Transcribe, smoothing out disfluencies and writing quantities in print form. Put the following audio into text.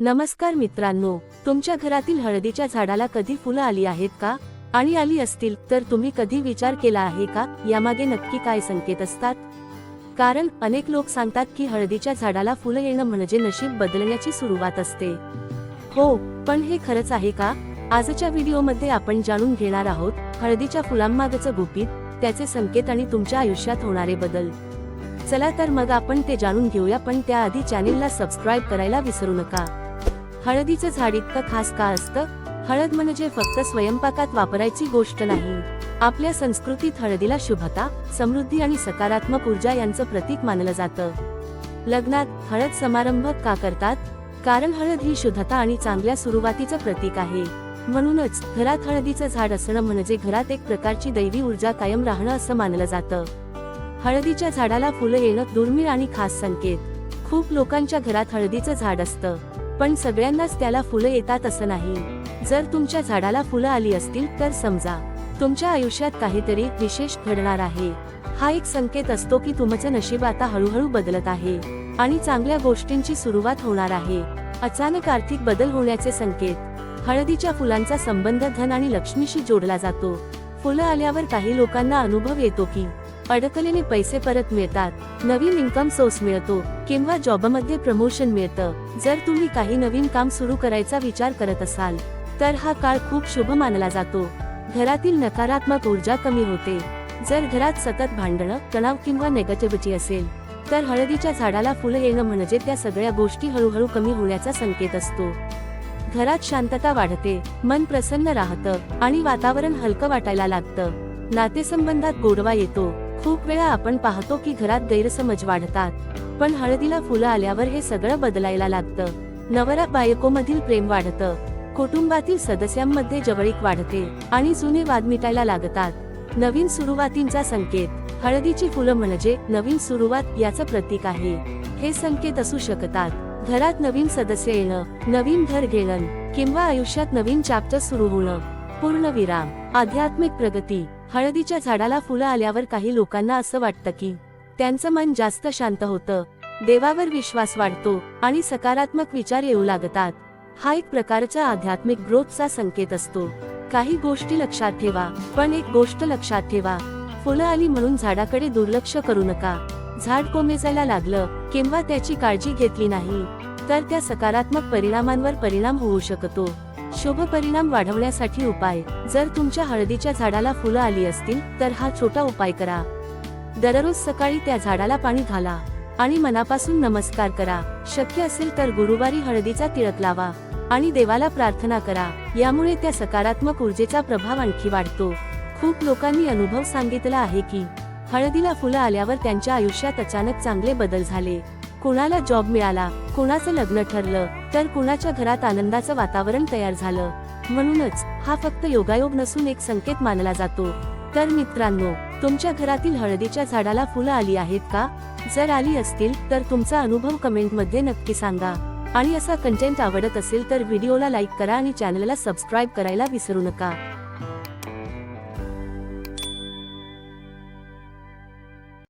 नमस्कार मित्रांनो, तुमच्या घरातील हळदीच्या झाडाला कधी फुलं आली आहेत का? आणि आली असतील तर तुम्ही कधी विचार केला आहे का यामागे नक्की काय संकेत असतात? कारण अनेक लोक सांगतात की हळदीच्या झाडाला फुलं येणं म्हणजे नशीब बदलण्याची सुरुवात असते. हो, पण हे खरंच आहे का? आजच्या व्हिडिओमध्ये आपण जाणून घेणार आहोत हळदीच्या फुलांमागचं गुपित, त्याचे संकेत आणि तुमच्या आयुष्यात होणारे बदल. चला तर मग आपण ते जाणून घेऊया, पण त्याआधी चॅनेलला सबस्क्राईब करायला विसरू नका. हळदीचं झाड इतकं खास का असतं? हळद म्हणजे फक्त स्वयंपाकात वापरायची गोष्ट नाही. आपल्या संस्कृतीत हळदीला शुभता, समृद्धी आणि सकारात्मक ऊर्जा यांचं प्रतीक मानलं जातं. लग्नात हळद समारंभ का करतात? कारण हळद ही शुद्धता आणि चांगल्या सुरुवातीचं प्रतीक आहे. म्हणूनच घरात हळदीचं झाड असणं म्हणजे घरात एक प्रकारची दैवी ऊर्जा कायम राहणं असं मानलं जातं. हळदीच्या झाडाला फुलं येणं दुर्मिळ आणि खास संकेत. खूप लोकांच्या घरात हळदीचं झाड असतं, पण सगळ्यांनाच त्याला फुलं येतात असं नाही. जर तुमच्या झाडाला फुलं आली असतील तर समजा तुमच्या आयुष्यात काहीतरी विशेष घडणार आहे. हा एक संकेत असतो की तुमचं नशीब आता हळूहळू बदलत आहे आणि चांगल्या गोष्टींची सुरुवात होणार आहे. अचानक आर्थिक बदल होण्याचे संकेत. हळदीच्या फुलांचा संबंध धन आणि लक्ष्मीशी जोडला जातो. फुलं आल्यावर काही लोकांना अनुभव येतो की अडकलेले पैसे परत मिळतात, नवीन इन्कम सोर्स मिळतो किंवा जॉबमध्ये प्रमोशन मिळतं. जर तुम्ही काही नवीन काम सुरू करायचा विचार करत असाल तर हा काळ खूप शुभ मानला जातो. घरातील नकारात्मक ऊर्जा कमी होते. जर घरात सतत भांडणं, तणाव किंवा नेगेटिव्हिटी असेल तर हळदीच्या झाडाला फुलं येणं म्हणजे त्या सगळ्या गोष्टी हळूहळू कमी होण्याचा संकेत असतो. घरात शांतता वाढते, मन प्रसन्न राहतं आणि वातावरण हलकं वाटायला लागतं. नातेसंबंधात गोडवा येतो. खूप वेळा आपण पाहतो की घरात गैरसमज वाढतात, पण हळदीला फुलं आल्यावर हे सगळं बदलायला लागतं. नवरा बायकोमधील प्रेम वाढतं, कुटुंबातील सदस्यांमध्ये जवळीक वाढते आणि जुने वाद मिटायला लागतात. नवीन सुरुवातींचा संकेत. हळदीची फुलं म्हणजे नवीन सुरुवात याचं प्रतीक आहे. हे संकेत असू शकतात घरात नवीन सदस्य येणं, नवीन घर घेणं किंवा आयुष्यात नवीन चॅप्टर सुरू होणं. पूर्णविराम. आध्यात्मिक प्रगती. हळदीच्या झाडाला फुलं आल्यावर काही लोकांना असं वाटतं की त्यांचं मन जास्त शांत होतं, देवावर विश्वास वाढतो आणि सकारात्मक विचार येऊ लागतात. हा एक प्रकारचा आध्यात्मिक ग्रोथचा संकेत असतो. काही गोष्टी लक्षात ठेवा, पण एक गोष्ट लक्षात ठेवा, फुलं आली म्हणून झाडाकडे दुर्लक्ष करू नका. झाड कोमेजायला लागलं किंवा त्याची काळजी घेतली नाही तर त्या सकारात्मक परिणामांवर परिणाम होऊ शकतो. शुभ परिणाम वाढवण्यासाठी उपाय. जर तुमच्या हळदीच्या झाडाला फुलं आली असतील तर हा छोटा उपाय करा. दररोज सकाळी त्या झाडाला पाणी घाला आणि मनापासून नमस्कार करा. शक्य असेल तर गुरुवारी हळदीचा तिळक लावा आणि देवाला प्रार्थना करा. यामुळे त्या सकारात्मक ऊर्जेचा प्रभाव आणखी वाढतो. खूप लोकांनी अनुभव सांगितला आहे की हळदीला फुलं आल्यावर त्यांच्या आयुष्यात अचानक चांगले बदल झाले. कुणाला जॉब मिळाला, कुणाचं लग्न ठरलं तर कुणाच्या घरात आनंदाचं वातावरण तयार झालं. म्हणूनच हा फक्त योगायोग नसून एक संकेत मानला जातो. तर मित्रांनो, तुमच्या घरातील हळदीच्या झाडाला फुलं आली आहेत का? जर आली असतील तर तुमचा अनुभव कमेंटमध्ये नक्की सांगा. आणि असा कंटेंट आवडत असेल तर व्हिडिओला लाईक करा आणि चॅनलला सबस्क्राईब करायला विसरू नका.